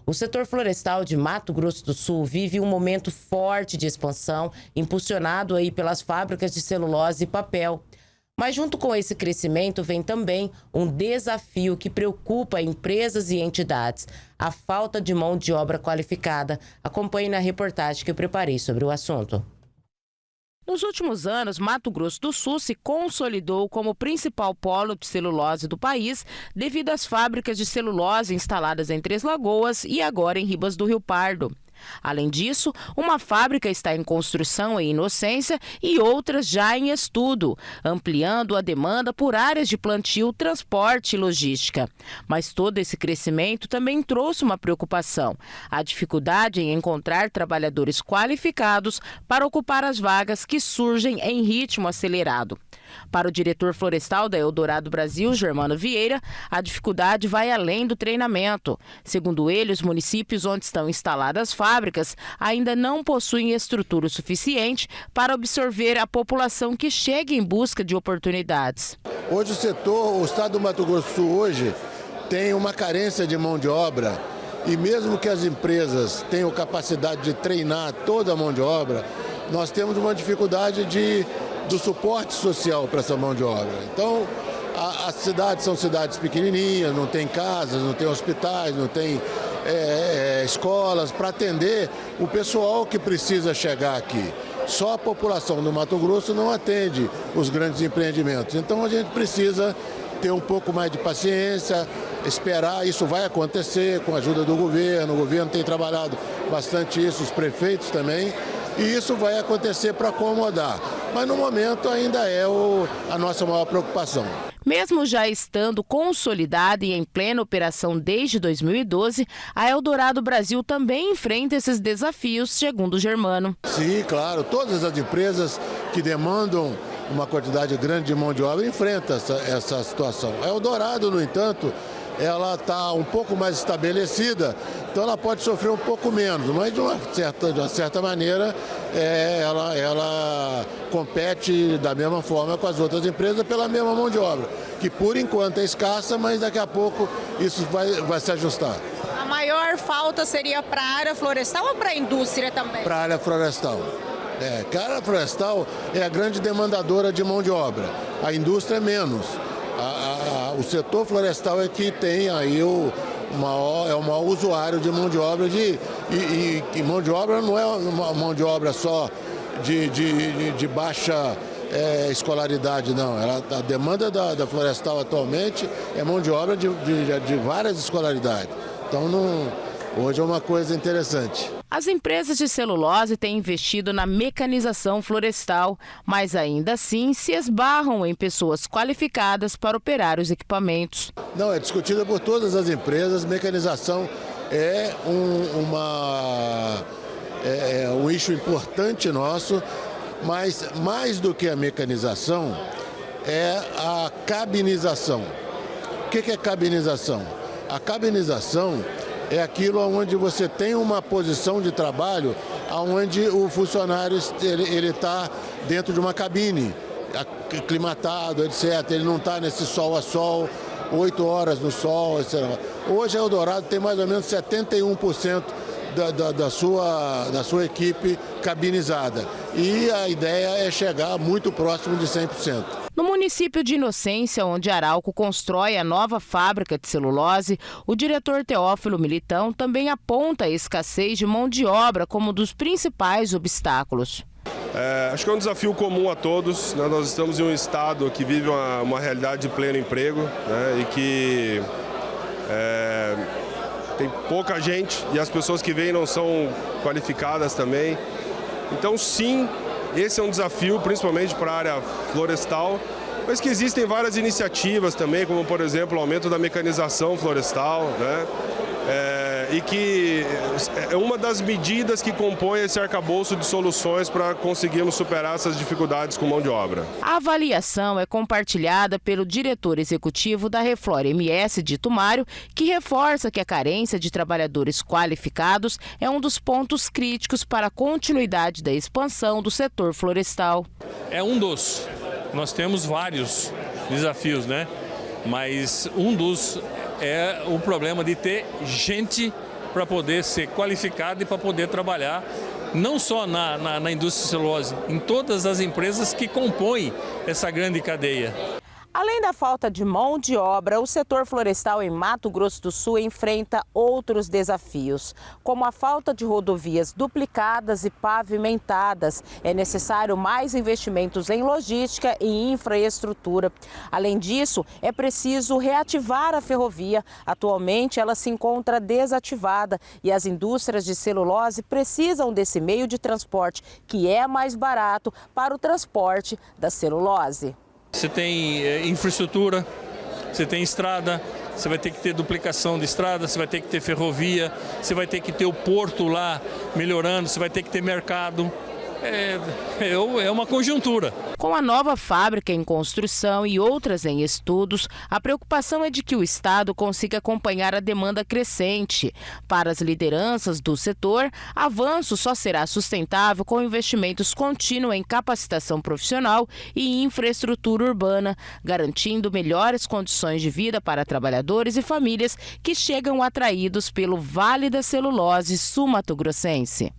O setor florestal de Mato Grosso do Sul vive um momento forte de expansão, impulsionado aí pelas fábricas de celulose e papel. Mas junto com esse crescimento vem também um desafio que preocupa empresas e entidades: a falta de mão de obra qualificada. Acompanhe na reportagem que eu preparei sobre o assunto. Nos últimos anos, Mato Grosso do Sul se consolidou como o principal polo de celulose do país devido às fábricas de celulose instaladas em Três Lagoas e agora em Ribas do Rio Pardo. Além disso, uma fábrica está em construção em Inocência e outras já em estudo, ampliando a demanda por áreas de plantio, transporte e logística. Mas todo esse crescimento também trouxe uma preocupação: a dificuldade em encontrar trabalhadores qualificados para ocupar as vagas que surgem em ritmo acelerado. Para o diretor florestal da Eldorado Brasil, Germano Vieira, a dificuldade vai além do treinamento. Segundo ele, os municípios onde estão instaladas as fábricas ainda não possuem estrutura suficiente para absorver a população que chega em busca de oportunidades. Hoje o estado do Mato Grosso do Sul hoje tem uma carência de mão de obra, e mesmo que as empresas tenham capacidade de treinar toda a mão de obra, nós temos uma dificuldade do suporte social para essa mão de obra. Então, as cidades são cidades pequenininhas, não tem casas, não tem hospitais, não tem escolas para atender o pessoal que precisa chegar aqui. Só a população do Mato Grosso não atende os grandes empreendimentos. Então, a gente precisa ter um pouco mais de paciência, esperar. Isso vai acontecer com a ajuda do governo. O governo tem trabalhado bastante isso, os prefeitos também. E isso vai acontecer para acomodar. Mas no momento ainda é a nossa maior preocupação. Mesmo já estando consolidada e em plena operação desde 2012, a Eldorado Brasil também enfrenta esses desafios, segundo Germano. Sim, claro. Todas as empresas que demandam uma quantidade grande de mão de obra enfrentam essa situação. A Eldorado, no entanto, ela está um pouco mais estabelecida, então ela pode sofrer um pouco menos, mas de uma certa maneira ela compete da mesma forma com as outras empresas pela mesma mão de obra, que por enquanto é escassa, mas daqui a pouco isso vai se ajustar. A maior falta seria para a área florestal ou para a indústria também? Para a área florestal. A área florestal é a grande demandadora de mão de obra, a indústria é menos. O setor florestal é que tem aí o maior usuário de mão de obra, e mão de obra não é uma mão de obra só de baixa escolaridade, não. A demanda da florestal atualmente é mão de obra de várias escolaridades. Então, hoje é uma coisa interessante. As empresas de celulose têm investido na mecanização florestal, mas ainda assim se esbarram em pessoas qualificadas para operar os equipamentos. Não, é discutida por todas as empresas. Mecanização é um eixo importante nosso, mas mais do que a mecanização é a cabinização. O que é cabinização? A cabinização é aquilo onde você tem uma posição de trabalho onde o funcionário ele está dentro de uma cabine, aclimatado, etc. Ele não está nesse sol a sol, 8 horas no sol, etc. Hoje a Eldorado tem mais ou menos 71% da sua equipe cabinizada. E a ideia é chegar muito próximo de 100%. No município de Inocência, onde Arauco constrói a nova fábrica de celulose, o diretor Teófilo Militão também aponta a escassez de mão de obra como um dos principais obstáculos. Acho que é um desafio comum a todos, né? Nós estamos em um estado que vive uma realidade de pleno emprego, né? E que tem pouca gente e as pessoas que vêm não são qualificadas também. Então, sim, esse é um desafio, principalmente para a área florestal, mas que existem várias iniciativas também, como, por exemplo, o aumento da mecanização florestal, né? E que é uma das medidas que compõe esse arcabouço de soluções para conseguirmos superar essas dificuldades com mão de obra. A avaliação é compartilhada pelo diretor executivo da Reflora MS, Dito Mário, que reforça que a carência de trabalhadores qualificados é um dos pontos críticos para a continuidade da expansão do setor florestal. É um dos. Nós temos vários desafios, né? Mas um dos é o problema de ter gente para poder ser qualificado e para poder trabalhar não só na indústria de celulose, em todas as empresas que compõem essa grande cadeia. Além da falta de mão de obra, o setor florestal em Mato Grosso do Sul enfrenta outros desafios, como a falta de rodovias duplicadas e pavimentadas. É necessário mais investimentos em logística e infraestrutura. Além disso, é preciso reativar a ferrovia. Atualmente, ela se encontra desativada e as indústrias de celulose precisam desse meio de transporte, que é mais barato para o transporte da celulose. Você tem infraestrutura, você tem estrada, você vai ter que ter duplicação de estrada, você vai ter que ter ferrovia, você vai ter que ter o porto lá melhorando, você vai ter que ter mercado. É uma conjuntura. Com a nova fábrica em construção e outras em estudos, a preocupação é de que o Estado consiga acompanhar a demanda crescente. Para as lideranças do setor, avanço só será sustentável com investimentos contínuos em capacitação profissional e infraestrutura urbana, garantindo melhores condições de vida para trabalhadores e famílias que chegam atraídos pelo Vale da Celulose sul-mato-grossense.